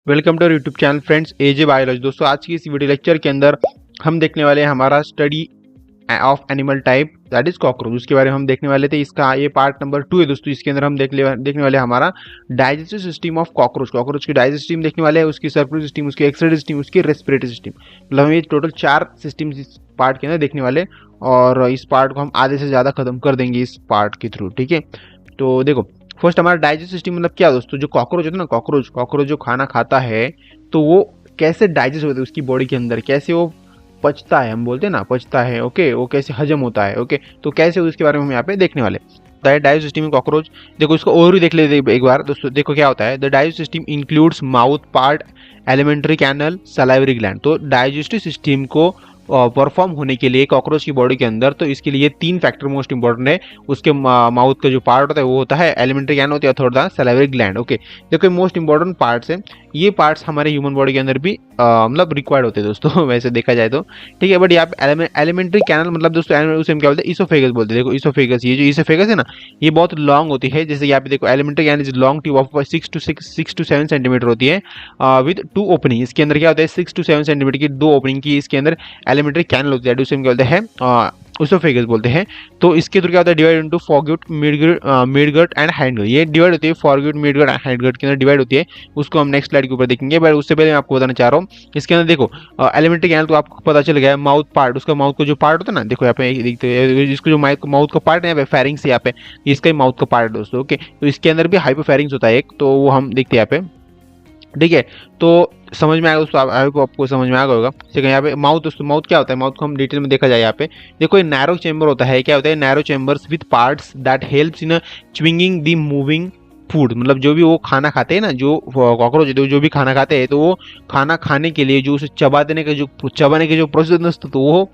Welcome to YouTube channel friends AJ biology. दोस्तों आज की इस वीडियो लेक्चर के अंदर हम देखने वाले हैं हमारा study of animal type that is cockroach. उसके बारे में हम देखने वाले थे। इसका ये पार्ट नंबर 2 है दोस्तों। इसके अंदर हम देखने वाले हैं हमारा digestive system of cockroach. Cockroach की डाइजेस्टिव सिस्टम देखने वाले हैं, उसकी सर्कुलर सिस्टम, उसकी एक्सक्रीटरी सिस्टम, उसकी रेस्पिरेटरी सिस्टम। मतलब हम ये टोटल 4 सिस्टम इस पार्ट के अंदर देखने वाले हैं और इस पार्ट को हम आधे से ज़्यादा खत्म कर देंगे इस पार्ट के थ्रू। ठीक है, तो देखो फर्स्ट हमारा डाइजेस्टिव सिस्टम मतलब क्या दोस्तों। जो कॉकरोच होता है ना, कॉकरोच जो खाना खाता है तो वो कैसे डाइजेस्ट होता है उसकी बॉडी के अंदर, कैसे वो पचता है, हम बोलते हैं ना पचता है। ओके, वो कैसे हजम होता है। ओके, तो कैसे उसके बारे में हम यहाँ पे देखने वाले। The digest system in cockroach, देखो इसको ओवरव्यू देख लेते एक बार दोस्तों। देखो क्या होता है, the digest system includes mouth part, alimentary canal, salivary gland. तो डाइजेस्टिव सिस्टम को परफॉर्म होने के लिए कॉकरोच की बॉडी के अंदर, तो इसके लिए 3 फैक्टर मोस्ट इंपॉर्टेंट है। उसके माउथ का जो पार्ट होता है वो होता है एलिमेंट्री कैनल होती है, थोड़ा सलाइवरी ग्लैंड। ओके, देखो मोस्ट इंपॉर्टेंट पार्ट्स है। ये पार्ट्स हमारे ह्यूमन बॉडी के अंदर भी मतलब रिक्वायर्ड होते हैं दोस्तों वैसे देखा जाए तो। ठीक है, बट यहाँ पे एलिमेंट्री कैनल मतलब दोस्तों उसे हम क्या बोलते हैं, इसोफेगस बोलते हैं। देखो इसोफेगस, ये जो इसोफेगस है ना, ये बहुत लॉन्ग होती है। जैसे यहाँ पे देखो alimentary canal is long tube of 6 to 7 centimetre होती है विद 2 ओपनिंग। इसके अंदर क्या होता है, 6 to 7 सेंटीमीटर की 2 ओपनिंग की इसके अंदर एलिमेंट्री कैनल होती है, उसे हम क्या बोलते हैं उसोफेगस बोलते हैं। तो इसके थ्रू क्या होता है, divide into forgot, midgut and hindgut. ये डिवाइड होती है, फॉरगट, मिडगट एंड हाइंडगट के अंदर डिवाइड होती है। उसको हम नेक्स्ट स्लाइड के ऊपर देखेंगे, बट उससे पहले मैं आपको बताना चाह रहा हूँ इसके अंदर देखो एलिमेंट्री कैनल तो आपको पता चल गया है। माउथ पार्ट, उसका माउथ का जो पार्ट होता है ना, देखो यहाँ पे देखते हैं इसको जो माउथ का पार्ट है यहाँ पे फेरिंग्स, यहाँ पे इसका ही माउथ का पार्ट है दोस्तों। ओके, तो इसके अंदर भी हाइपोफेरिंग्स होता है एक, तो वो हम देखते हैं यहाँ पे। ठीक है, तो समझ में आएगा दोस्तों, आपको समझ में आएगा होगा। ठीक है, यहाँ पे माउथ दोस्तों, माउथ क्या होता है, माउथ को हम डिटेल में देखा जाए यहाँ पे। देखो ये नैरो चेंबर होता है। क्या होता है, narrow chambers with parts that helps in chewing the moving food. मतलब जो भी वो खाना खाते हैं ना, जो कॉकरोच जो भी खाना खाते हैं, तो वो खाना खाने के लिए जो उसे चबाने के जो प्रोसेस दोस्तों, तो वो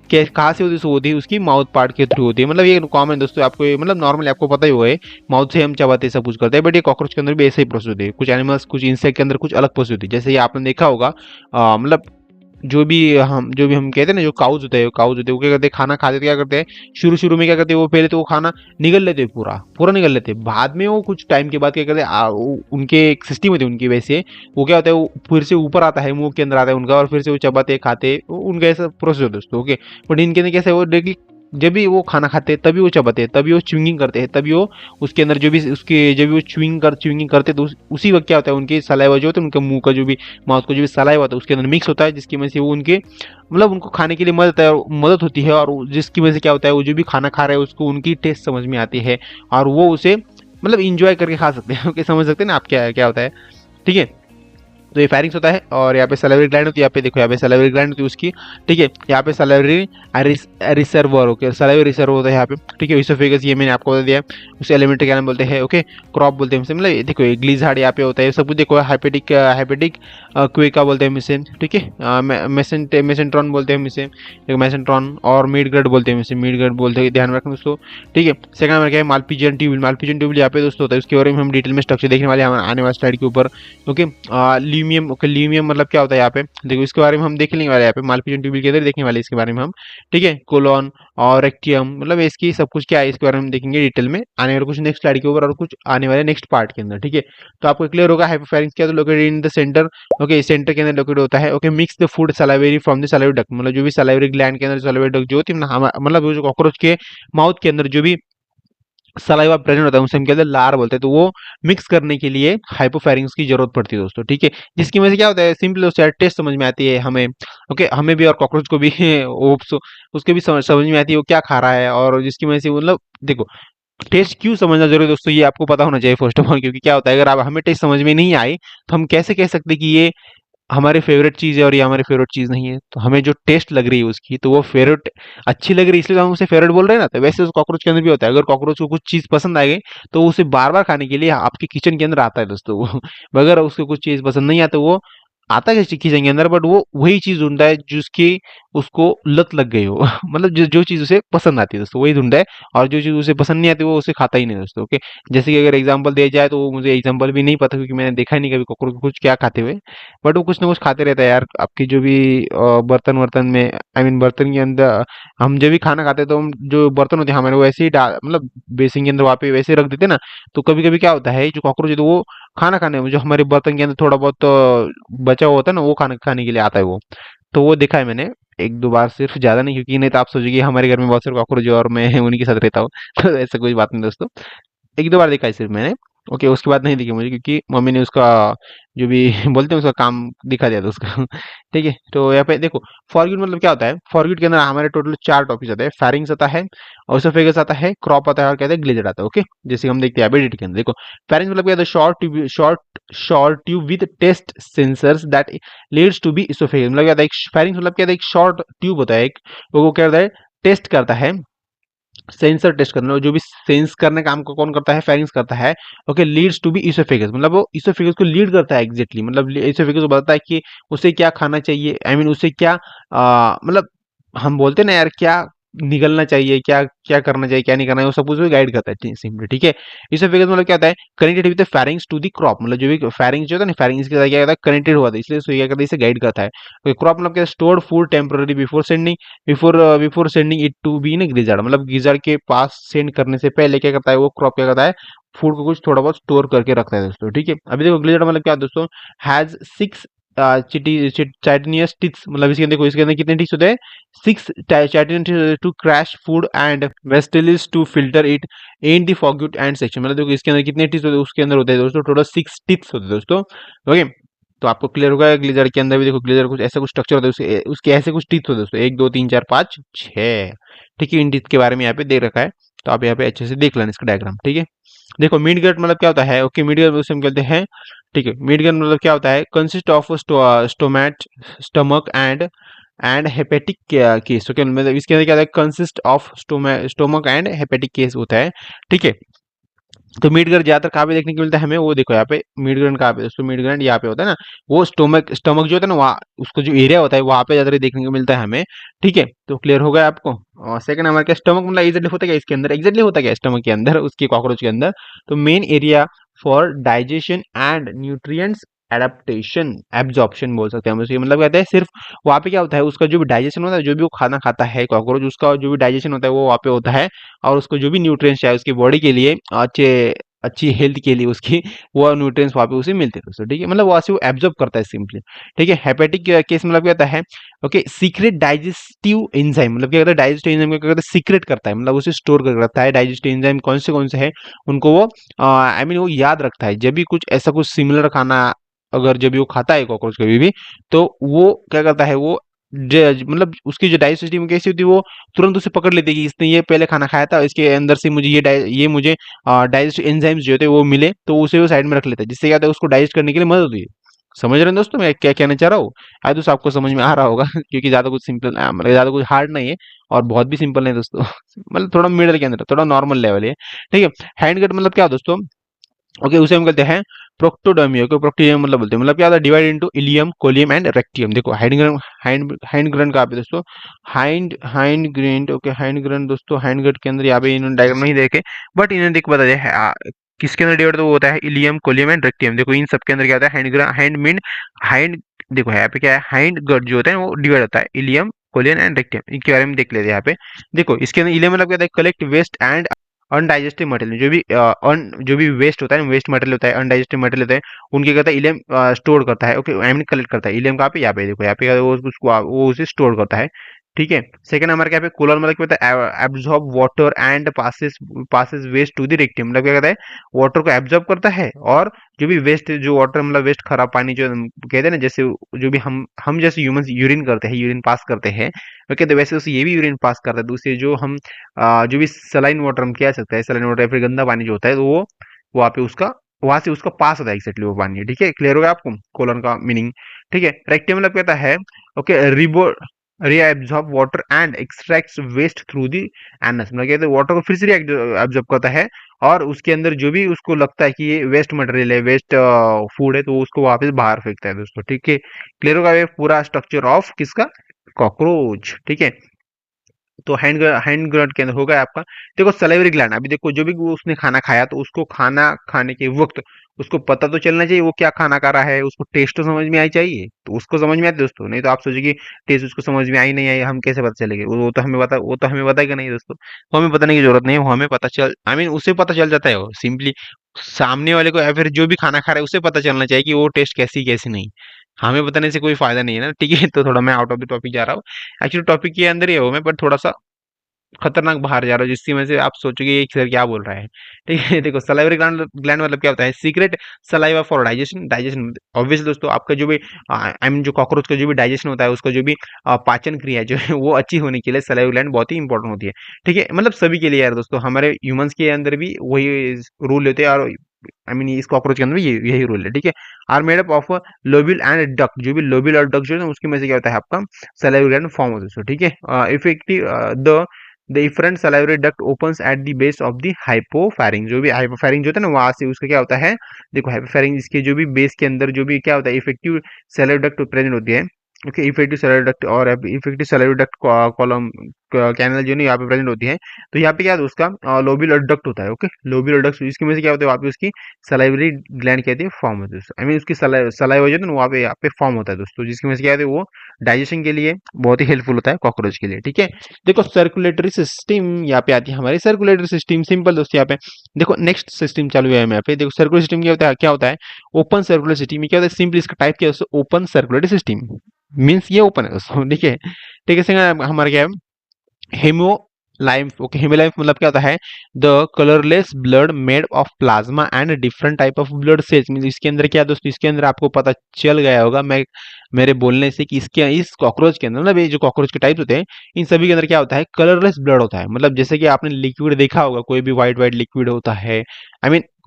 कहाँ से होती है उसकी माउथ पार्ट के थ्रू होती है। मतलब ये कॉमन दोस्तों, आपको मतलब नॉर्मली आपको पता ही होगा, माउथ से हम चबाते सब कुछ करते हैं, बट ये कॉकरोच के अंदर भी ऐसे ही प्रोसेस होती है। कुछ एनिमल्स, कुछ इंसेक्ट के अंदर कुछ अलग प्रोसेस होती है। जैसे ये आपने देखा होगा मतलब जो भी हम कहते हैं ना, जो काउज होते हैं वो क्या करते हैं, खाना खाते तो क्या करते हैं, शुरू में क्या करते हैं, वो पहले तो वो खाना निगल लेते हैं, पूरा पूरा निगल लेते हैं। बाद में वो कुछ टाइम के बाद क्या करते हैं, उनके एक सिस्टम होती है उनकी, वैसे वो क्या होता है, वो फिर से ऊपर आता है, मुंह के अंदर आता है उनका, और फिर से वो चबाते खाते, उनका ऐसा प्रोसेस होता है दोस्तों। ओके, बट इनके अंदर कैसे, वो डायरेक्टली जब भी वो खाना खाते हैं तभी वो चबाते हैं, तभी वो च्विंगिंग करते हैं, तभी वो उसके अंदर जो भी उसके जब भी वो च्विंगिंग करते हैं, तो उसी वक्त क्या होता है, उनके सलाइवा जो होता है, उनके मुंह का जो भी माउथ का जो भी सलाइवा होता है उसके अंदर मिक्स होता है, जिसकी वजह से वो उनके मतलब उनको खाने के लिए मदद होती है, और जिसकी वजह से क्या होता है, वो जो भी खाना खा रहे हैं उसको उनकी टेस्ट समझ में आती है, और वो उसे मतलब इंजॉय करके खा सकते हैं। ओके, समझ सकते हैं ना आप क्या क्या होता है। ठीक है, तो ये फेरिंग्स होता है, और यहाँ पे सलाइवरी ग्लैंड होती है। यहाँ पे देखो, यहाँ पे सलाइवरी ग्लैंड होती है उसकी। ठीक है, यहाँ पे सलाइवरी रिसर्वर, ओके, सलाइवरी रिसर्वर होता है यहाँ पे। ठीक है, इसोफेगस ये मैंने आपको बता दिया, उसे एलिमेंट्री कैनल बोलते हैं। ओके, क्रॉप बोलते हैं मतलब ये देखो, ग्लीजार्ड यहाँ पे होता है, सब कुछ देखो। हाइपेटिक क्वेका बोलते हैं इसे। ठीक है, मेसेंट्रॉन बोलते हैं इसे, मेसेंट्रॉन, और मिडगट बोलते हैं इसे, मिडगट बोलते हैं, ध्यान रखना दोस्तों। ठीक है, सेकंड नंबर क्या है, मालपीजियन ट्यूब्यूल यहाँ पे दोस्तों होता है। उसके बारे में हम डिटेल में स्ट्रक्चर देखने वाले हैं आने वाले स्लाइड के ऊपर। ओके, ल्यूमियम, ओके, ल्यूमियम मतलब क्या होता है यहाँ पे, देखो इसके बारे में हम देख लेंगे वाले यहाँ पे, मालपीजियन ट्यूब्यूल के अंदर देखने वाले इसके बारे में हम। ठीक है, कोलोन और रेक्टियम, मतलब इसकी सब कुछ क्या है इसके बारे में हम देखेंगे डिटेल में आने वाले कुछ नेक्स्ट स्लाइड के ऊपर, और कुछ आने वाले नेक्स्ट पार्ट के अंदर। ठीक है, तो आपको क्लियर होगा हाइपोफेरिंक्स क्या, तो located in the centre. Okay, centre के अंदर लोकेटेड होता है। Okay, mix the food salivary from the salivary duct, मतलब जो भी सलाइवरी ग्लैंड के अंदर सलाइवरी डक्ट जो होती है मतलब वो जो कॉकरोच के माउथ के अंदर जो भी सलाइवा प्रेजेंट होता है उसे हम कहते हैं लार बोलते हैं, तो वो मिक्स करने के लिए हाइपोफेरिंग्स की जरूरत पड़ती है दोस्तों। ठीक है, जिसकी वजह से क्या होता है, सिंपल उससे टेस्ट समझ में आती है हमें। ओके, हमें भी और कॉकरोच को भी वो उसके भी समझ में आती है वो क्या खा रहा है, और जिसकी वजह से मतलब देखो टेस्ट क्यों समझना जरूरी है दोस्तों, ये आपको पता होना चाहिए फर्स्ट ऑफ ऑल। क्योंकि क्या होता है, अगर आप हमें टेस्ट समझ में नहीं आई तो हम कैसे कह सकते कि ये हमारी फेवरेट चीज़ है और ये हमारी फेवरेट चीज़ नहीं है। तो हमें जो टेस्ट लग रही है उसकी, तो वो फेवरेट अच्छी लग रही है, इसलिए तो हम उसे फेवरेट बोल रहे हैं ना। तो वैसे उस कॉकरोच के अंदर भी होता है, अगर कॉकरोच को कुछ चीज़ पसंद आ गई तो उसे बार बार खाने के लिए आपके किचन के अंदर आता है दोस्तों वो। अगर उसको कुछ चीज़ पसंद नहीं आती, वो आता है किचन के अंदर, बट वो वही चीज़ ढूंढता है जिसकी उसको लत लग गई हो मतलब जो चीज़ उसे पसंद आती है दोस्तों वही ढूंढता है, और जो चीज़ उसे पसंद नहीं आती वो उसे खाता ही नहीं दोस्तों। ओके, जैसे कि अगर एग्जांपल दिया जाए, तो मुझे एग्जांपल भी नहीं पता क्योंकि मैंने देखा ही नहीं कभी कॉकरोच को कुछ क्या खाते हुए, बट वो कुछ ना कुछ खाते रहता है यार। आपकी जो भी बर्तन वर्तन में, आई मीन बर्तन के अंदर हम जब भी खाना खाते हैं, तो हम जो बर्तन होते हैं हमारे वो ऐसे ही मतलब बेसिन के अंदर वहाँ पे वैसे ही रख देते हैं ना। तो कभी कभी क्या होता है, जो कॉकरोच है तो वो खाना खाने में, जो हमारे बर्तन के अंदर थोड़ा बहुत बचा हुआ होता है ना, वो खाना खाने के लिए आता है वो। तो वो देखा है मैंने एक दो बार, सिर्फ ज्यादा नहीं, क्योंकि नहीं तो आप सोचिए हमारे घर में बहुत सारे कॉकरोच है और मैं उन्हीं के साथ रहता हूँ तो ऐसा कोई बात नहीं दोस्तों। एक दो बार देखा है सिर्फ मैंने। ओके, उसके बाद नहीं दिखे मुझे, क्योंकि मम्मी ने उसका जो भी बोलते हैं उसका काम दिखा दिया था उसका ठीक है। तो यहाँ पे देखो, फॉरग्यूट मतलब क्या होता है। फॉरग्यूट के अंदर हमारे टोटल 4 टॉपिक आते हैं। फेरिंग्स आता है, ओसोफेगस आता है, क्रॉप आता है, और कहते हैं ग्लेजर आता है। ओके, जैसे हम देखते हैं एबिलिटी के अंदर देखो, फेरिंग्स मतलब क्या होता है, short tube with taste sensors that leads to be oesophagus. मतलब क्या होता है, फेरिंग्स मतलब क्या होता है, एक शॉर्ट ट्यूब होता है एक, वो क्या करता है, टेस्ट करता है, सेंसर टेस्ट करना, जो भी सेंस करने का काम को कौन करता है, फेरिंग्स करता है। Okay, leads to be oesophagus, मतलब वो इसोफेगस को लीड करता है एग्जैक्टली, मतलब इसोफेगस को बताता है कि उसे क्या खाना चाहिए, आई मीन उसे क्या मतलब हम बोलते हैं ना यार, क्या निगलना चाहिए, क्या क्या करना चाहिए, क्या नहीं करना है, वो सब कुछ गाइड करता है सिंपली। ठीक है, इसोफेगस मतलब क्या होता है, connected with pharynx to the crop, मतलब जो भी फेरिंग्स जो होता है ना, फेरिंग्स के साथ क्या होता है, कनेक्टेड हुआ था, इसलिए इसको क्या करता है, इसे गाइड करता है। क्रॉप मतलब क्या, stored food temporary before sending, before sending it to be in gizzard, मतलब गिजार्ड के पास सेंड करने से पहले क्या करता है, वो क्रॉप क्या करता है, फूड को कुछ थोड़ा बहुत स्टोर करके रखता है दोस्तों। ठीक है, अभी देखो ग्लिजर्ड मतलब क्या है दोस्तों, हैज 6 चाइटिनियस टिथ्स, मतलब इसके अंदर देखो, इसके अंदर कितने टिथ्स होते हैं, 6 chitinous to crush food and vegetables to filter it in the foregut and section. मतलब देखो इसके अंदर कितने टिथ्स होते हैं, उसके अंदर होते हैं दोस्तों टोटल 6 टिथ्स होते हैं दोस्तों। ओके, तो आपको क्लियर होगा ग्लेजर के अंदर भी देखो, ग्लेजर कुछ ऐसा कुछ स्ट्रक्चर होता है, उसके उसके ऐसे कुछ टीथ होते हैं दोस्तों, 1 2 3 4 5 6। ठीक है, इन टीथ के बारे में यहाँ पे दे रखा है, तो आप यहाँ पे अच्छे से देख लेना इसका डायग्राम। ठीक है, देखो मिड गट मतलब क्या होता है, ओके मिड गट उसे हम कहते हैं। ठीक है, मिड गट मतलब क्या होता है, consist of stomate stomach and hepatic case. Okay, मतलब इसके अंदर क्या होता है, consist of stomach and hepatic case होता है। ठीक है, तो मिड ग्रैंड ज्यादातर कहाँ पे देखने को मिलता है हमें, वो देखो यहाँ पे मिड ग्रैंड कहाँ पे दोस्तों, मिड ग्रैंड यहाँ पे होता है ना, वो स्टोमक स्टमक जो होता है ना, वहाँ उसको जो एरिया होता है वहाँ पे ज्यादा देखने को मिलता है हमें। ठीक है, तो क्लियर हो गया आपको। और सेकंड हमारे क्या, स्टमक मतलब एग्जैक्टली होता क्या इसके अंदर, एग्जैक्टली होता क्या स्टमक के अंदर, उसके कॉकरोच के अंदर, तो main area for digestion and nutrients adaptation absorption बोल सकते हैं हम उसे, मतलब कहते हैं सिर्फ वहाँ पे क्या होता है, उसका जो भी डाइजेशन होता है, जो भी वो खाना खाता है कॉकरोच, उसका जो भी डाइजेशन होता है वो वहाँ पे होता है, और उसको जो भी न्यूट्रिएंट्स चाहिए उसकी बॉडी के लिए, अच्छे अच्छी हेल्थ के लिए उसकी, वो न्यूट्रिएंट्स वहाँ पे उसे मिलते हैं दोस्तों। ठीक है, मतलब वहाँ से वो एब्जॉर्ब करता है सिंपली। ठीक है, हेपेटिक केस मतलब क्या होता है, ओके सीक्रेट डाइजेस्टिव एंजाइम, मतलब क्या करता है, डाइजेस्टिव एंजाइम क्या करता है, सीक्रेट करता है, मतलब उसे स्टोर कर रखता है। डाइजेस्टिव एंजाइम कौन से है, उनको वो आई मीन वो याद रखता है, जब भी कुछ ऐसा कुछ सिमिलर खाना, अगर जब भी वो खाता है कॉकरोच कभी भी, तो वो क्या करता है, वो मतलब उसकी जो डाइजेस्टिव सिस्टम कैसी होती है, वो तुरंत उसे पकड़ लेती है कि इसने ये पहले खाना खाया था, इसके अंदर से मुझे ये मुझे डाइजेस्ट एंजाइम्स जो होते हैं वो मिले, तो उसे वो साइड में रख लेता है, जिससे क्या होता है उसको डाइजेस्ट करने के लिए मदद होती है। समझ रहे हैं दोस्तों मैं क्या कहना चाह रहा हूँ, आई दोस्तों आपको समझ में आ रहा होगा क्योंकि ज्यादा कुछ सिंपल मतलब ज्यादा कुछ हार्ड नहीं है, और बहुत भी सिंपल नहीं दोस्तों मतलब थोड़ा मिडल के अंदर, थोड़ा नॉर्मल लेवल है। ठीक है, हैंड कट मतलब क्या दोस्तों, ओके उसे हम कहते हैं प्रोक्टोडर्मी। ओके, प्रोक्टोडर्मी मतलब बोलते हैं, मतलब क्या होता है, डिवाइड इनटू इलियम कोलियम एंड रेक्टियम। देखो हाइंड ग्रैंड कहाँ पे दोस्तों, hind hind grand. Okay, hind grand दोस्तों, हाइंड ग्रैंड के अंदर यहाँ पे इन्होंने डायग्राम नहीं देखे, बट इन्होंने देख बता दिया किसके अंदर डिवाइड, तो वो होता है इलियम कोलियम एंड रेक्टियम। देखो इन सब के अंदर क्या होता है, हैंड मीन हाइंड, देखो यहाँ पे क्या है, हाइंड गट जो होता है वो डिवाइड होता है इलियम कोलियन एंड रेक्टियम, इनके बारे में देख लेते हैं यहाँ पे। देखो इसके अंदर इलियम मतलब क्या होता है, collect waste and undigestive material, जो भी वेस्ट होता है, वेस्ट मटेरियल होता है, अनडाइजेस्टिव मटेरियल होता है, उनके कहता है इलियम स्टोर करता है। ओके, आई मीन कलेक्ट करता है। इलियम कहाँ पे, यहाँ पे देखो, यहाँ पे वो उसको वो उसे स्टोर करता है। ठीक है, सेकंड हमारे क्या पे, कोलर मतलब क्या होता है, absorb water and passes waste to the rectum, मतलब क्या कहता है, वाटर को एब्जॉर्ब करता है, और जो भी वेस्ट, जो वाटर मतलब वेस्ट खराब पानी जो कहते हैं ना, जैसे जो भी हम जैसे ह्यूमंस यूरिन करते हैं, यूरिन पास करते हैं, ओके, तो वैसे उसे ये भी यूरिन पास करता है। दूसरे जो हम जो भी सलाइन वाटर हम कह सकते हैं, सलाइन वाटर या फिर गंदा पानी जो होता है, तो वो वहाँ पे उसका, वहां से उसका पास होता है एक्जेक्टली वो पानी। ठीक है, क्लियर होगा आपको कोलन का मीनिंग। ठीक है, रेक्टियम मतलब कहता है, ओके रिबो reabsorb water and extracts waste through the anus, मतलब कहते हैं वाटर को फिर से एब्जॉर्ब करता है, और उसके अंदर जो भी उसको लगता है कि ये वेस्ट मटेरियल है, वेस्ट फूड है, तो वो उसको वापस बाहर फेंकता है दोस्तों। ठीक है, क्लियर होगा ये पूरा स्ट्रक्चर ऑफ किसका, कॉकरोच। ठीक है, तो हैंड ग्लैंड के अंदर होगा आपका। देखो सलाइवरी ग्लैंड, अभी देखो जो भी वो उसने खाना खाया, तो उसको खाना खाने के वक्त उसको पता तो चलना चाहिए वो क्या खाना खा रहा है, उसको टेस्ट तो समझ में आई चाहिए, तो उसको समझ में आती दोस्तों। नहीं तो आप सोचिए कि टेस्ट उसको समझ में आई नहीं आई, हम कैसे पता चलेगा? वो तो हमें बताएगा नहीं दोस्तों। वो हमें बताने की जरूरत नहीं है, वो हमें पता चल उसे पता चल जाता है। वो सिंपली सामने वाले को या फिर जो भी खाना खा रहा है उसे पता चलना चाहिए कि वो टेस्ट कैसी कैसी नहीं। हमें बताने से कोई फायदा नहीं है ना, ठीक है। तो थोड़ा मैं आउट ऑफ द टॉपिक जा रहा हूँ। एक्चुअली टॉपिक के अंदर ही हो मैं, पर थोड़ा सा खतरनाक बाहर जा रहा हूँ, जिसकी वजह से आप सोचोगे ये सर क्या बोल रहा है। ठीक है, देखो सलाइवरी ग्लैंड ग्लैंड मतलब क्या होता है? Secret saliva for digestion. Digestion obviously दोस्तों, आपका जो भी आई मीन जो कॉकरोच का जो भी डाइजेशन होता है, उसका जो भी पाचन क्रिया जो है वो अच्छी होने के लिए सलाइवरी ग्लैंड बहुत ही इंपॉर्टेंट होती है। ठीक है, मतलब सभी के लिए यार दोस्तों, हमारे ह्यूमंस के अंदर भी वही रूल होते हैं, और इस कॉकरोच के अंदर भी यही रूल है। ठीक है, are made up of lobule and duct. जो भी लोब्यूल और डक्ट जो है ना, उसकी वजह से क्या होता है आपका सलाइवरी ग्लैंड फॉर्म होता है दोस्तों। ठीक है, effective the efferent salivary duct opens at the base of the hypopharynx. जो भी हाइपोफैरिंग जो होता है ना, वहां से उसका क्या होता है, देखो हाइपोफैरिंग इसके जो भी बेस के अंदर जो भी क्या होता है, इफेक्टिव सैलरी डक्ट प्रेजेंट होती है। ओके, इफेक्टिव सैलरी डक्ट और effective salary duct column canal जो है ना, यहाँ पे प्रेजेंट होती है। तो यहाँ पे क्या है उसका लोब्यूलर डक्ट होता है। ओके, लोब्यूलर डक्ट, इसकी वजह से क्या होता है वहाँ पे उसकी सलाइवरी ग्लैंड कहते हैं फॉर्म होती है। उसकी सलाइवा जो है ना, वहाँ पे यहाँ पे फॉर्म होता है दोस्तों, जिसकी वजह से क्या होता है वो डाइजेशन के लिए बहुत ही हेल्पफुल होता है कॉकरोच के लिए। ठीक है, देखो सर्कुलेटरी सिस्टम यहाँ पे आती है हमारी। सर्कुलेटरी सिस्टम सिंपल दोस्तों, यहाँ पे देखो नेक्स्ट सिस्टम चालू है यहाँ पे। देखो सर्कुलर सिस्टम क्या होता है? Open circular system. क्या होता है? सिंपली इसका टाइप क्या है दोस्तों? ओपन सर्कुलर सिस्टम मीन्स ये ओपन है दोस्तों। ठीक है, ठीक है। सेकंड हमारा क्या है? हेमोलाइम्फ। ओके, हेमोलाइम्फ मतलब क्या होता है? The colourless blood made of plasma and different type of blood cells. Mean इसके अंदर क्या है दोस्तों? इसके अंदर आपको पता चल गया होगा मैं मेरे बोलने से कि इसके इस कॉकरोच के अंदर, मतलब ये जो कॉकरोच के टाइप्स होते हैं, इन सभी के अंदर क्या होता है? कलरलेस ब्लड होता है। मतलब जैसे कि आपने लिक्विड देखा होगा, कोई भी व्हाइट व्हाइट लिक्विड होता है,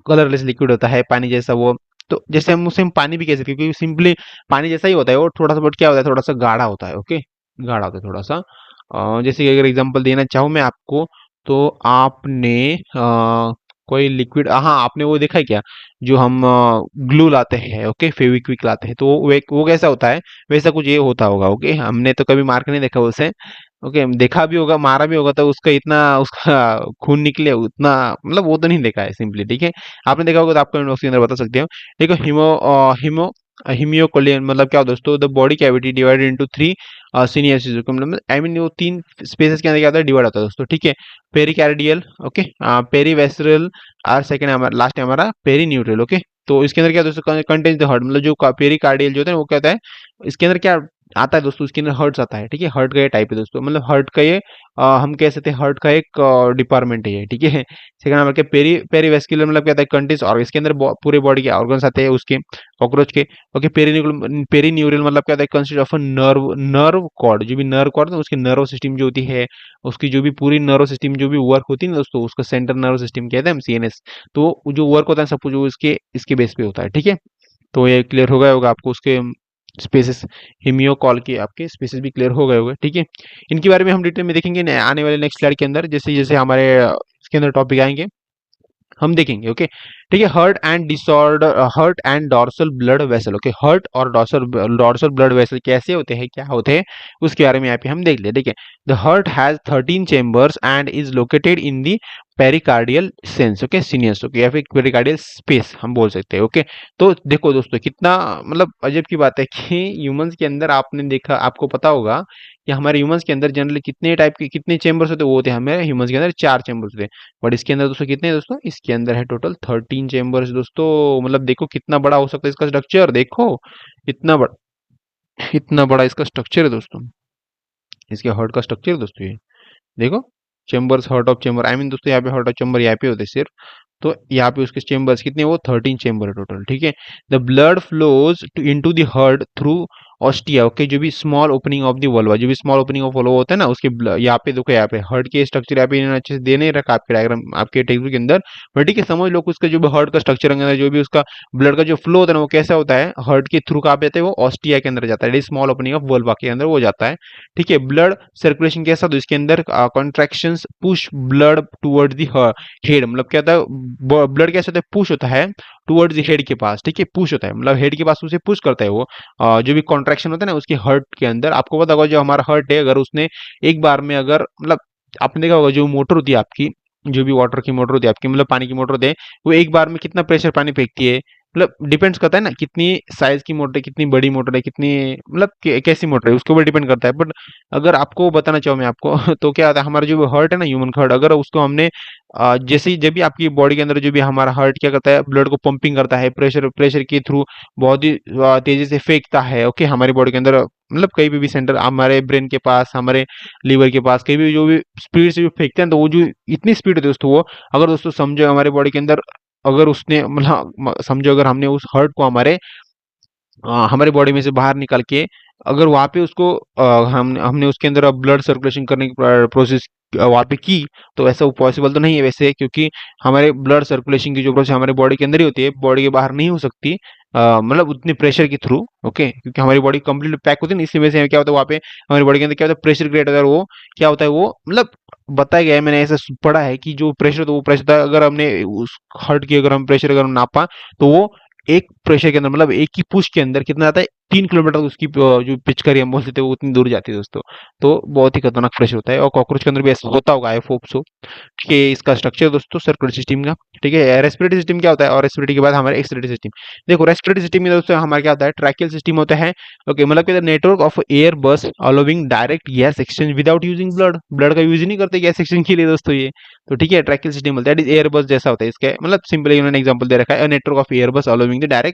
कलरलेस लिक्विड होता है पानी जैसा वो। तो जैसे हम उसे हम पानी भी कह सकते हैं, क्योंकि सिंपली पानी जैसा ही होता है वो, थोड़ा सा बट क्या होता है, थोड़ा सा गाढ़ा होता है। ओके, गाढ़ा होता है थोड़ा सा। जैसे कि अगर एग्जांपल देना चाहूँ मैं आपको, तो आपने कोई लिक्विड, हाँ आपने वो देखा है क्या, जो हम ग्लू लाते हैं, ओके फेविक्विक लाते हैं, तो वो कैसा होता है? वैसा कुछ ये होता होगा। ओके, हमने तो कभी मार के नहीं देखा उसे। ओके, देखा भी होगा, मारा भी होगा, तो उसका इतना उसका खून निकले उतना, मतलब वो तो नहीं देखा है सिंपली। ठीक है, आपने देखा होगा तो आप कमेंट बॉक्स के अंदर बता सकते हो। देखो हिमो हिमियोकोलियन मतलब क्या होता है दोस्तों? The body cavity divided into three senior मतलब वो तीन स्पेसेस के अंदर क्या होता है? डिवाइड होता है दोस्तों। ठीक है, पेरिकार्डियल, ओके, पेरीवेस्ट्रल, और सेकंड हमारा लास्ट है हमारा पेरी न्यूट्रल। ओके, तो इसके अंदर क्या दोस्तों? कंटेंस द हार्ट, मतलब जो पेरिकार्डियल जो होता है वो क्या होता है? इसके अंदर क्या आता है दोस्तों? इसके अंदर हर्ट्स आता है। ठीक है, हर्ट का ये टाइप है दोस्तों, मतलब हर्ट का ये हम कह सकते हैं हर्ट का एक डिपार्टमेंट है ये। ठीक है, सेकंड नंबर के पेरीवेस्कुलर मतलब क्या होता है? कंटेंस और इसके अंदर पूरे बॉडी के ऑर्गन्स आते हैं उसके, कॉकरोच के। ओके, पेरीन्यूरल मतलब क्या होता है? Consist of a nerve nerve cord. जो भी नर्व कॉर्ड है उसकी नर्व सिस्टम जो होती है, उसकी जो भी पूरी नर्व सिस्टम जो भी वर्क होती है ना दोस्तों, उसका सेंट्रल नर्व सिस्टम कहते हैं हम, सीएनएस। तो जो वर्क होता है सब कुछ वो इसके इसके बेस पे होता है। ठीक है, तो ये क्लियर हो गया होगा आपको उसके स्पेसिस, हिमियो कॉल के आपके स्पेसिस भी क्लियर हो गए होंगे। ठीक है, इनके बारे में हम डिटेल में देखेंगे आने वाले नेक्स्ट स्लाइड के अंदर, जैसे जैसे हमारे इसके अंदर टॉपिक आएंगे हम देखेंगे। ओके, ठीक है। Heart and dorsal blood vessel. Okay, heart और डॉर्सल ब्लड वेसल कैसे होते हैं, क्या होते हैं, उसके बारे में यहाँ पे हम देख ले। ठीक है, the heart has 13 chambers and is located in the pericardial sinus. Okay, sinus. Okay, या फिर पेरिकार्डियल स्पेस हम बोल सकते हैं। ओके, तो देखो दोस्तों कितना मतलब अजब की बात है कि ह्यूमंस के अंदर आपने देखा, आपको पता होगा कि हमारे ह्यूमंस के अंदर जनरली कितने टाइप के कितने चेंबर्स होते हैं? वो होते हैं हमारे ह्यूमंस के अंदर 4 चेंबर्स होते हैं। बट इसके अंदर दोस्तों कितने हैं दोस्तों? इसके अंदर है टोटल 13 चेंबर्स दोस्तों। मतलब देखो कितना बड़ा हो सकता है इसका स्ट्रक्चर, देखो इतना बड़ा, इतना बड़ा इसका स्ट्रक्चर है दोस्तों। इसके हार्ट का स्ट्रक्चर है दोस्तों ये देखो, चेंबर्स, हार्ट ऑफ चेंबर, दोस्तों यहाँ पे हार्ट ऑफ चेंबर यहाँ पे होते हैं सिर्फ। तो यहाँ पे उसके चेंबर्स कितने? वो 13 चेंबर है टोटल। ठीक है, the blood flows into the heart through ostia. Okay, जो भी small opening of the vulva, जो भी स्मॉल ओपनिंग ऑफ वल्वा होता है ना, उसके यहाँ पे देखो, यहाँ पे हार्ट के स्ट्रक्चर यहाँ पे इन्होंने अच्छे से दे नहीं रखा आपके डायग्राम, आपके टेक्स्ट बुक के अंदर। बट ठीक है, समझ लो कि उसका जो भी हार्ट का स्ट्रक्चर अंदर जो भी उसका ब्लड का जो फ्लो होता है ना, वो कैसा होता है? हार्ट के थ्रू कहाँ पे जाता है? वो ऑस्टिया के अंदर जाता है, स्मॉल ओपनिंग ऑफ वल्वा के अंदर वो जाता है। ठीक है, ब्लड सर्कुलेशन कैसा? तो इसके अंदर contractions push blood towards the head. मतलब क्या होता है? ब्लड कैसे होता है? पुश होता है टुवर्ड्स द हेड के पास। ठीक है, पुश होता है मतलब हेड के पास उसे पुश करता है वो। जो भी कॉन्ट्रैक्शन होता है ना उसके हार्ट के अंदर, आपको पता होगा जो हमारा हार्ट है, अगर उसने एक बार में अगर मतलब आपने देखा होगा जो मोटर होती है आपकी, जो भी वाटर की मोटर होती है आपकी, मतलब पानी की मोटर होती है, वो एक बार में कितना प्रेशर पानी फेंकती है? मतलब डिपेंड्स करता है ना कितनी साइज की मोटर है, कितनी बड़ी मोटर है, कितनी मतलब कैसी मोटर है, उसके ऊपर डिपेंड करता है। बट अगर आपको बताना चाहूँ मैं आपको तो क्या होता है, हमारा जो हार्ट है ना, ह्यूमन हार्ट, अगर उसको हमने जैसे ही जब भी आपकी बॉडी के अंदर जो भी हमारा हार्ट क्या करता है, ब्लड को पंपिंग करता है, प्रेशर प्रेशर के थ्रू बहुत ही तेजी से फेंकता है, ओके, हमारी बॉडी के अंदर, मतलब कहीं भी सेंटर, हमारे ब्रेन के पास, हमारे लीवर के पास, कहीं भी जो भी स्पीड से जो फेंकते हैं, तो वो जो इतनी स्पीड है दोस्तों, वो अगर दोस्तों समझो हमारे बॉडी के अंदर, अगर उसने मतलब समझो अगर हमने उस हर्ट को हमारे बॉडी में से बाहर निकाल के अगर वहाँ पे उसको हम हमने उसके अंदर ब्लड सर्कुलेशन करने की प्रोसेस वहाँ पे की, तो ऐसा वो पॉसिबल तो नहीं है वैसे, क्योंकि हमारे ब्लड सर्कुलेशन की जो प्रोसेस हमारे बॉडी के अंदर ही होती है, बॉडी के बाहर नहीं हो सकती, मतलब उतने प्रेशर के थ्रू, ओके, क्योंकि हमारी बॉडी कंप्लीट पैक होती है ना, इसी वजह से क्या होता है वहाँ पे हमारी बॉडी के अंदर क्या होता है, प्रेशर क्रिएट होता है, और वो क्या होता है, वो मतलब बताया गया है, मैंने ऐसा पढ़ा है कि जो प्रेशर, तो वो प्रेशर था, अगर हमने उस हार्ट की अगर हम प्रेशर अगर हम नापा, तो वो एक प्रेशर के अंदर, मतलब एक ही पुश के अंदर कितना आता है, 3 किलोमीटर उसकी जो पिचकारी हम बोलते थे वो उतनी दूर जाती है दोस्तों। तो बहुत ही खतरनाक प्रेशर होता है, और कॉकरोच के अंदर भी ऐसा होता होगा, आई होप सो। कि इसका स्ट्रक्चर दोस्तों सर्कुलर सिस्टम का, ठीक है। रेस्पिरेटरी सिस्टम क्या होता है, और रेस्पिरेटरी के बाद हमारे एक्सपिरेटरी सिस्टम। देखो रेस्पिरेटरी सिस्टम में दोस्तों हमारा क्या होता है, ट्रैकियल सिस्टम होता है, ओके, मतलब कि network of air bus allowing direct gas exchange without using blood, blood का यूज ही नहीं करते गैस एक्सचेंज के लिए दोस्तों ये। तो ठीक है, ट्रैकियल सिस्टम बोलते हैं, दैट इज एयर बस जैसा होता है इसका, मतलब सिंपली उन्होंने एग्जांपल दे रखा है, network of air bus allowing the direct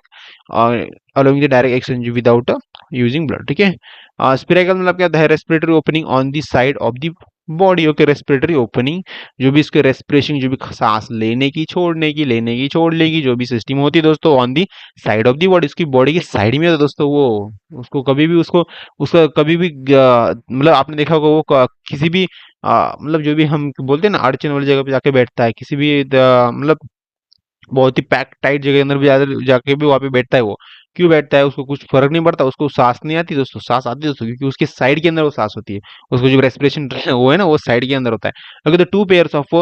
exchange without using blood, ठीक है। स्पिरेकल मतलब क्या होता है, respiratory opening on the side of the body, okay, respiratory opening, जो भी इसके रेस्पिरेशन, जो भी सांस लेने की छोड़ने की, लेने की छोड़ने की जो भी सिस्टम होती है दोस्तों, on the side of the body, उसकी बॉडी के साइड में होता है दोस्तों वो। उसको कभी भी उसको उसका कभी भी मतलब आपने देखा होगा वो किसी भी मतलब जो भी हम बोलते हैं ना, अड़चन वाली जगह पे जाके बैठता है, किसी भी मतलब बहुत ही पैक टाइट जगह के अंदर भी जाके भी वहाँ पे बैठता है वो। क्यों बैठता है, उसको कुछ फर्क नहीं पड़ता, उसको सांस नहीं आती दोस्तों, सांस आती है दोस्तों, क्योंकि उसके साइड के अंदर वो सांस होती है, उसको जो रेस्पिरेशन वो है ना, वो साइड के अंदर होता है। ओके, तो 2 pairs of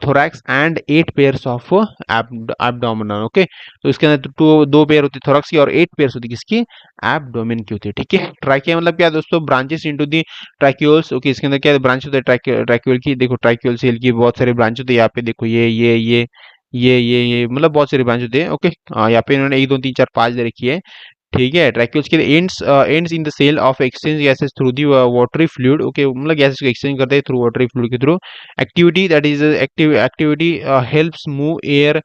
thorax and 8 pairs of abdominal, okay, तो इसके अंदर दो पेयर होती है थोरैक्स की, और 8 पेयर्स होती है किसकी, एब्डोमेन की होती है, ठीक है। ट्रैकिया मतलब क्या है दोस्तों, branches into the tracheoles, okay, इसके अंदर क्या ब्रांच होता है, ट्रैक्यूल की, देखो ट्रैक्यूल सेल की बहुत सारे ब्रांच होते हैं, यहाँ पे देखो ये मतलब बहुत सारी ब्रांच होती है, ओके। यहाँ पे इन्होंने 1 2 3 4 5 दे रखी है, ठीक है। ट्रैक्यूल्स के ends in the cell of exchange gases through the watery fluid, okay, मतलब गैसेस को एक्सचेंज करते हैं थ्रू वाटरी फ्लूइड के through. Activity that is activity helps move air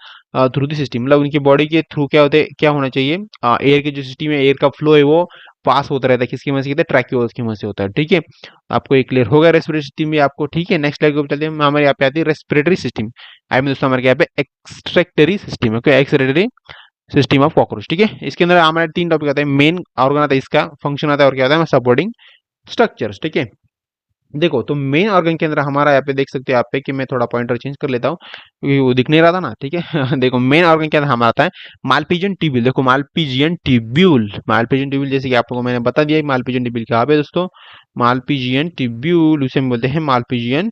through the system, मतलब उनकी बॉडी के थ्रू क्या होते हैं, क्या होना चाहिए, एयर के जो सिस्टम है, एयर का फ्लो है वो पास होता रहता है, किसकी मदद से, कहते हैं ट्रैक्यूल्स की मदद से होता है, ठीक है। आपको ये क्लियर होगा रेस्पिरेटरी सिस्टम भी आपको, ठीक है। नेक्स्ट स्लाइड को चलते हैं, हमारे यहाँ पे आती है रेस्पिरेटरी सिस्टम। आई में दोस्तों हमारे यहाँ पे excretory system, okay, excretory system of cockroach, ठीक है। इसके अंदर हमारे 3 टॉपिक आते हैं, मेन ऑर्गन आता है इसका, फंक्शन आता है, और क्या आता है सपोर्टिंग स्ट्रक्चर्स, ठीक है। देखो तो मेन ऑर्गन के अंदर हमारा यहाँ पे देख सकते हो आप पे कि मैं थोड़ा पॉइंटर चेंज कर लेता हूँ क्योंकि वो दिख नहीं रहा था ना, ठीक है। देखो मेन ऑर्गन के अंदर हमारा आता है मालपीजियन ट्यूब्यूल। देखो मालपीजियन ट्यूब्यूल, मालपीजियन ट्यूब्यूल जैसे कि आप लोगों को मैंने बता दिया मालपीजियन ट्यूब्यूल कहाँ पे दोस्तों, मालपीजियन ट्यूब्यूल उसे हम बोलते हैं मालपीजियन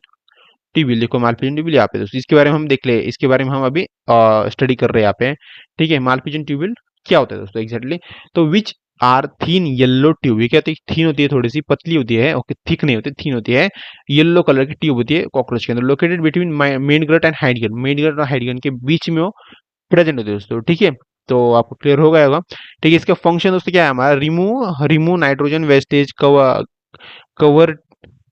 ट्यूब्यूल। देखो मालपीजियन ट्यूब्यूल यहाँ पे दोस्तों, इसके बारे में हम देख ले, इसके बारे में हम अभी स्टडी कर रहे हैं यहाँ पे, ठीक है। मालपीजियन ट्यूब्यूल क्या होता है दोस्तों एग्जैक्टली, तो which are thin yellow tube, ये क्या होती है, थीन होती है, थोड़ी सी पतली होती है, ओके, थिक नहीं होती, थीन होती है, येलो कलर की ट्यूब होती है कॉकरोच के अंदर, located between main gut and hind gut, main gut और हाइड गट के बीच में वो प्रेजेंट होती है दोस्तों, ठीक है। तो आपको क्लियर हो गया होगा, ठीक है। इसका फंक्शन दोस्तों क्या है हमारा, remove remove nitrogen wastage cover cover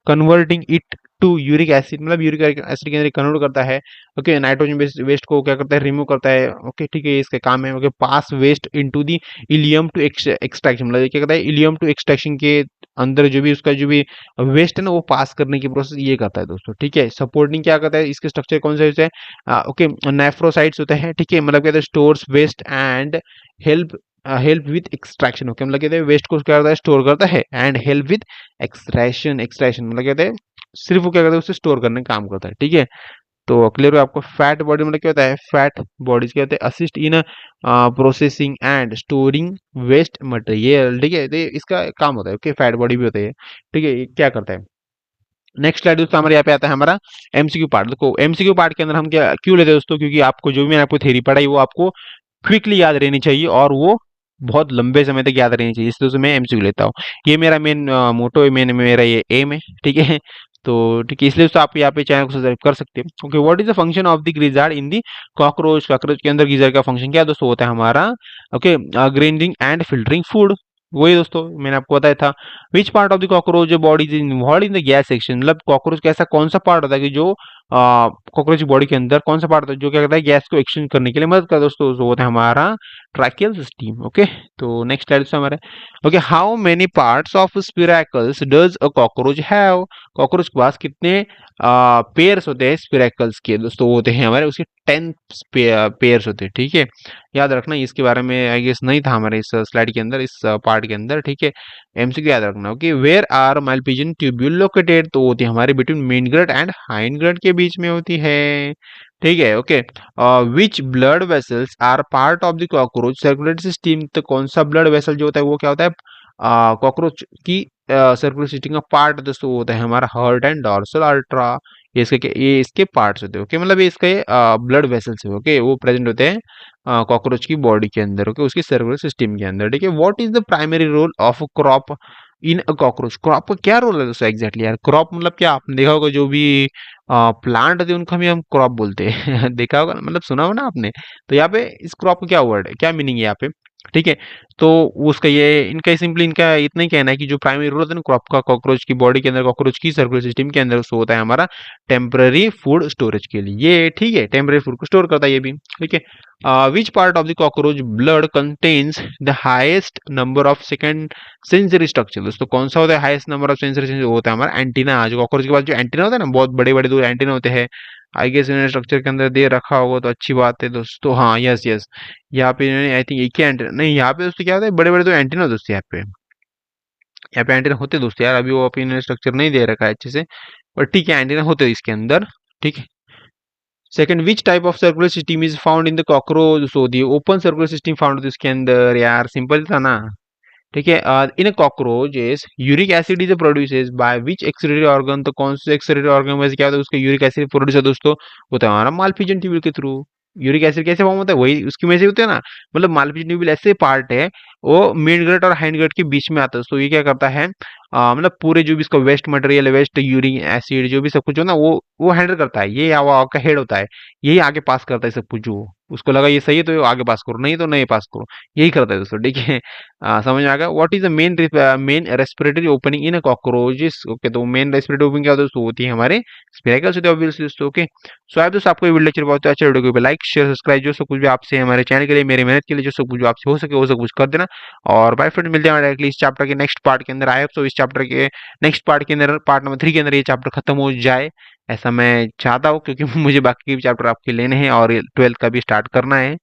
converting it to uric acid, मतलब यूरिक एसिड के अंदर कन्वर्ट करता है, ओके। नाइट्रोजन वेस्ट को क्या करता है, रिमूव करता है, ओके, ठीक है, इसका काम है, okay. Pass waste into the ileum to extraction, मतलब क्या करता है, इलियम टू एक्सट्रैक्शन के अंदर जो भी उसका जो भी वेस्ट है ना, वो पास करने की प्रोसेस ये करता है दोस्तों, ठीक है। सपोर्टिंग क्या करता है, इसके स्ट्रक्चर कौन सा होता है, ओके, नेफ्रोसाइट्स होते हैं, ठीक है, मतलब कहते हैं stores waste and help help with extraction, okay, मतलब कहते हैं वेस्ट को क्या करता है, स्टोर करता है, and help with extraction, extraction मतलब कहते हैं सिर्फ वो क्या करता है, उसे स्टोर करने का काम करता है, ठीक है। तो क्लियर हो आपको, फैट बॉडी मतलब क्या होता है, फैट बॉडीज क्या होते हैं, assist in processing and storing waste material, ठीक है, तो इसका काम होता है, ओके, फैट बॉडी भी होता है, ठीक है, ये क्या करता है। नेक्स्ट स्लाइड दोस्तों हमारे यहाँ पे आता है हमारा एमसीक्यू पार्ट। देखो एमसीक्यू पार्ट के अंदर हम क्या क्यों लेते हैं दोस्तों, क्योंकि आपको जो भी मैंने आपको थ्योरी पढ़ाई वो आपको क्विकली याद रहनी चाहिए, और वो बहुत लंबे समय तक याद रहनी चाहिए, इसलिए मैं एमसीक्यू लेता हूँ। ये मेरा मेन मोटो है, मेरा ये एम है, ठीक है। तो ठीक है, इसलिए तो आप यहाँ पे चैनल को सब्सक्राइब कर सकते हैं। Okay, what is the function of the gizzard in the cockroach? Cockroach के अंदर गीजर का फंक्शन क्या है दोस्तों? होता है हमारा okay grinding and filtering food. वही दोस्तों मैंने आपको बताया था। Which part of the cockroach body is involve in the gas section? मतलब कॉकरोच का ऐसा कौन सा पार्ट होता है कि जो कॉकरोच की बॉडी के अंदर कौन सा पार्ट होता है जो क्या करता है गैस को एक्सचेंज करने के लिए मदद करता है दोस्तों? जो होता है हमारा ट्रैकियल सिस्टम। ओके, तो नेक्स्ट स्लाइड से हमारे okay, how many parts of spiracles does a cockroach have? Cockroach के पास कितने पेयर्स होते हैं स्पिरैकल्स के दोस्तों? होते हैं हमारे उसके 10 पेयर्स होते हैं। ठीक है, याद रखना, इसके बारे में आई गेस नहीं था हमारे इस स्लाइड के अंदर, इस पार्ट के अंदर। ठीक है, एमसीक्यू याद रखना। Okay, where are Malpighian tubule located? तो होती है हमारे between main gut and hind gut के बीच में होती है। ठीक है, okay, which blood vessels are part of the cockroach circulatory system? तो कौन सा ब्लड वेसल जो होता है वो क्या होता है कॉकरोच की सर्कुलर सिस्टम का पार्ट दोस्तों? होता है हमारा हार्ट एंड डॉर्सल अल्ट्रा। ये इसके पार्ट्स होते हैं। ओके, मतलब ये इसका ब्लड वेसल्स है। ओके, वो प्रेजेंट होते हैं कॉकरोच की बॉडी के अंदर। ओके, उसकी सर्कुलर सिस्टम के अंदर। ठीक है, what is the primary role of crop in a cockroach? Crop का क्या रोल है दोस्तों एग्जैक्टली यार? क्रॉप मतलब क्या? आपने देखा होगा जो भी प्लांट होते हैं उनको हम क्रॉप बोलते हैं देखा होगा ना, मतलब सुना होगा ना आपने। तो यहाँ पे इस क्रॉप का क्या वर्ड है, क्या मीनिंग है यहाँ पे? ठीक है, तो उसका ये इनका सिंपली इनका इतना ही कहना है कि जो प्राइमरी रोल होता है ना क्रॉप का कॉकरोच की बॉडी के अंदर, कॉकरोच की सर्कुलर सिस्टम के अंदर, उसको होता है हमारा टेम्पररी फूड स्टोरेज के लिए। ये ठीक है, टेम्पररी फूड को स्टोर करता है ये भी। ठीक है, which part of the cockroach blood contains the highest number of second sensory structure? दोस्तों कौन सा होता है हाईएस्ट नंबर ऑफ सेंसरी? होता है हमारा एंटीना। जो कॉकरोच के पास जो एंटीना होता है ना, बहुत बड़े बड़े दो एंटीना होते हैं। आई गेस इन्होंने स्ट्रक्चर के अंदर दे रखा होगा तो अच्छी बात है दोस्तों। हाँ, यस यस, यहाँ पे इन्होंने आई थिंक एक ही एंटीना नहीं, यहाँ पे दोस्तों क्या होता है बड़े बड़े दो एंटीना दोस्तों। यहाँ पे एंटीना होते हैं दोस्तों यार, अभी वो अभी इन्होंने स्ट्रक्चर नहीं दे रखा है अच्छे से, पर ठीक है एंटीना होते हैं इसके अंदर। ठीक है, second, which type of circular system is found in the cockroach? So the open circular system found इसके अंदर। यार सिंपल था ना। ठीक है, in cockroaches uric acid is produces by which excretory organ? तो कौन से एक्सक्रीटरी ऑर्गन में से क्या होता है उसका यूरिक एसिड प्रोड्यूस है दोस्तों? होता है हमारा मालफिजन ट्यूब्यूल के थ्रू। यूरिक एसिड कैसे फॉर्म होता है? वही उसकी में से होते हैं ना। मतलब मालफिजन ट्यूब्यूल ऐसे पार्ट है, वो मिड ग्रट और हाइंड ग्रट के बीच में आता है। तो ये क्या करता है मतलब पूरे जो भी इसका वेस्ट मटेरियल है, वेस्ट यूरिक एसिड जो भी सब कुछ हो ना, वो हैंडल करता है। ये आपका हेड होता है, यही आगे पास करता है सब कुछ। जो उसको लगा ये सही है तो आगे पास करो, नहीं तो नहीं पास करो, यही करता है दोस्तों। ठीक है, समझ में आ गया। What is the main respiratory opening in cockroaches? Okay, तो मेन रेस्पिरेटरी ओपनिंग क्या होती है दोस्तों? होती है हमारे स्पिरेकल्स होते हैं ऑब्वियसली दोस्तों। ओके, सो आई दोस्तों आपको ये वीडियो लेक्चर बहुत अच्छा वीडियो को लाइक शेयर सब्सक्राइब जो सब कुछ भी आपसे हमारे चैनल के लिए, मेरी मेहनत के लिए जो सब कुछ आपसे हो सके वो सब कुछ कर देना। और बाय फ्रेंड, मिलते हैं डायरेक्टली इस चैप्टर के नेक्स्ट पार्ट के अंदर। आए तो इस चैप्टर के नेक्स्ट पार्ट के अंदर, पार्ट नंबर 3 के अंदर ये चैप्टर खत्म हो जाए, ऐसा मैं चाहता हूँ, क्योंकि मुझे बाकी के भी चैप्टर आपके लेने हैं और 12th का भी स्टार्ट करना है।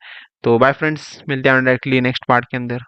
तो बाय फ्रेंड्स, मिलते हैं डायरेक्टली नेक्स्ट पार्ट के अंदर।